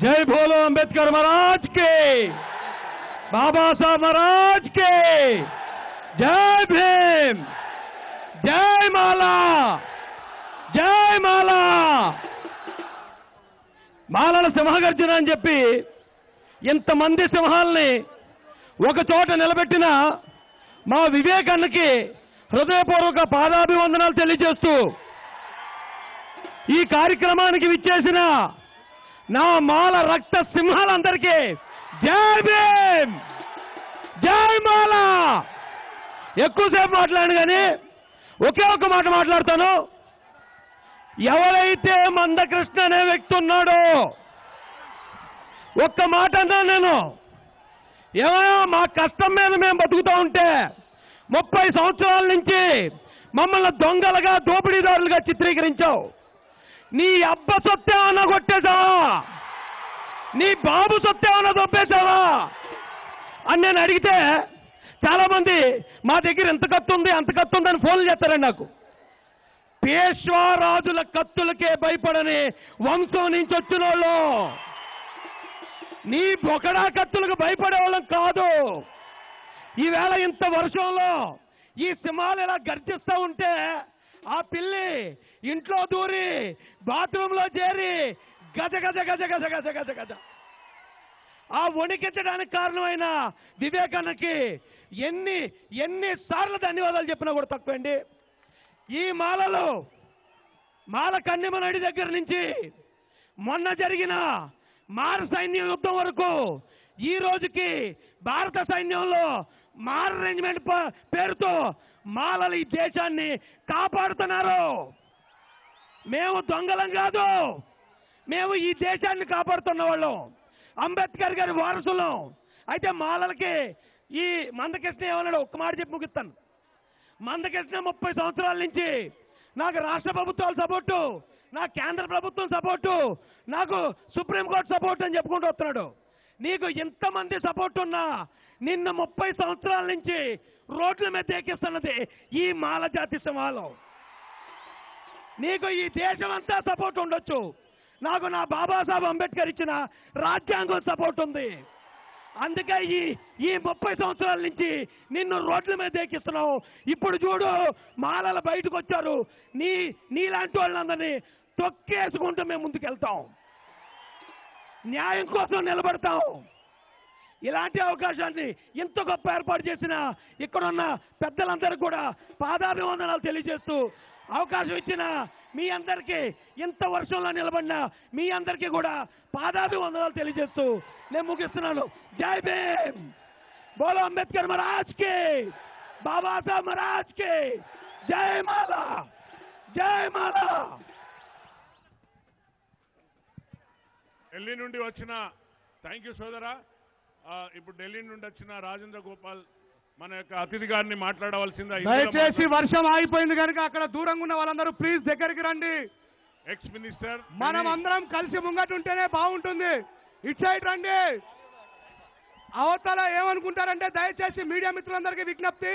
जय भोलो अंबेडकर महाराज के, बाबा साहब महाराज के, जय भीम, जय माला, जय माला. మాలల సింహగర్జన అని చెప్పి ఇంతమంది సింహాల్ని ఒక చోట నిలబెట్టిన మా వివేకాన్నకి హృదయపూర్వక పాదాభివందనాలు తెలియజేస్తూ ఈ కార్యక్రమానికి విచ్చేసిన నా మాల రక్త సింహాలందరికీ జై భీమ్, జై మాల. ఎక్కువసేపు మాట్లాడాను కానీ ఒకే ఒక మాట మాట్లాడతాను. ఎవరైతే మందకృష్ణ అనే వ్యక్తి ఉన్నాడో ఒక్క మాట అన్నా నేను, ఏమయ్యా మా కష్టం మీద మేము బతుకుతూ ఉంటే 30 సంవత్సరాల నుంచి మమ్మల్ని దొంగలుగా దోపిడీదారులుగా చిత్రీకరించావు. నీ అబ్బ సొత్తేమన్నా కొట్టేశావా, నీ బాబు సొత్తేమన్నా దొబ్బేశావా అని నేను అడిగితే చాలా మంది మా దగ్గర ఎంత కత్తి ఉంది అంత కత్తి ఉందని ఫోన్లు చేస్తారండి నాకు. పేష్వా రాజుల కత్తులకే భయపడని వంశం నుంచి వచ్చిన వాళ్ళు, నీ బొకడా కత్తులకు భయపడే వాళ్ళం కాదు. ఈవేళ ఇంత వర్షంలో ఈ సింహాలు ఇలా గర్జిస్తూ ఉంటే ఆ పిల్లి ఇంట్లో దూరి బాత్రూంలో చేరి గజ గజ గజ గజ గజ గజ గజ ఆ వణికించడానికి కారణమైన వివేకాన్నకి ఎన్నిసార్లు ధన్యవాదాలు చెప్పినా కూడా తక్కువండి. ఈ మాలలు మాల కన్నెమనడి దగ్గర నుంచి మొన్న జరిగిన మార సైన్య యుద్ధం వరకు ఈ రోజుకి భారత సైన్యంలో మార రెజిమెంట్ పేరుతో మాలలు ఈ దేశాన్ని కాపాడుతున్నారు. మేము దొంగలం కాదు, మేము ఈ దేశాన్ని కాపాడుతున్న వాళ్ళం, అంబేద్కర్ గారి వారసులం. అయితే మాలలకి ఈ మందకృష్ణ ఏమన్నాడు ఒక్క మాట చెప్పి ముగిస్తాను. మందకృష్ణ 30 సంవత్సరాల నుంచి నాకు రాష్ట్ర ప్రభుత్వాల సపోర్టు, నాకు కేంద్ర ప్రభుత్వం సపోర్టు, నాకు సుప్రీంకోర్టు సపోర్టు అని చెప్పుకుంటూ వస్తున్నాడు. నీకు ఇంతమంది సపోర్ట్ ఉన్నా నిన్న 30 సంవత్సరాల నుంచి రోడ్ల మీద ఎక్కిస్తున్నది ఈ మాల జాతి సింహాలు. నీకు ఈ దేశం అంతా సపోర్ట్ ఉండొచ్చు, నాకు నా బాబాసాహెబ్ అంబేద్కర్ ఇచ్చిన రాజ్యాంగం సపోర్ట్ ఉంది. అందుకే ఈ 30 సంవత్సరాల నుంచి నిన్ను రోడ్ల మీద ఎక్కిస్తున్నావు. ఇప్పుడు చూడు మాలలు బయటకు వచ్చారు, నీలాంటి వాళ్ళందరినీ తొక్కేసుకుంటూ మేము ముందుకెళ్తాం, న్యాయం కోసం నిలబడతాం. ఇలాంటి అవకాశాన్ని ఇంత గొప్ప ఏర్పాటు చేసిన ఇక్కడున్న పెద్దలందరూ కూడా పాదాభివందనాలు తెలియజేస్తూ అవకాశం ఇచ్చిన మీ అందరికీ, ఇంత వర్షంలో నిలబడిన మీ అందరికీ కూడా పాదాభివందనాలు తెలియజేస్తూ నేను ముగిస్తున్నాను. జై భీమ్, బోలో అంబేద్కర్ మహారాజ్ కి, బాబా సాహెబ్ మహారాజ్ కి, జై మాలా, జై మాలా. ఢిల్లీ నుండి వచ్చిన థ్యాంక్ యూ సోదరా. ఇప్పుడు ఢిల్లీ నుండి వచ్చిన రాజేంద్ర గోపాల్ మన యొక్క అతిథి గారిని మాట్లాడవలసిందా. దయచేసి వర్షం ఆగిపోయింది కనుక అక్కడ దూరంగా ఉన్న వాళ్ళందరూ ప్లీజ్ దగ్గరికి రండి. ఎక్స్ మినిస్టర్ మనం అందరం కలిసి ముంగటుంటేనే బాగుంటుంది. ఇటు సైడ్ రండి. అవతల ఏమనుకుంటారంటే దయచేసి మీడియా మిత్రులందరికీ విజ్ఞప్తి,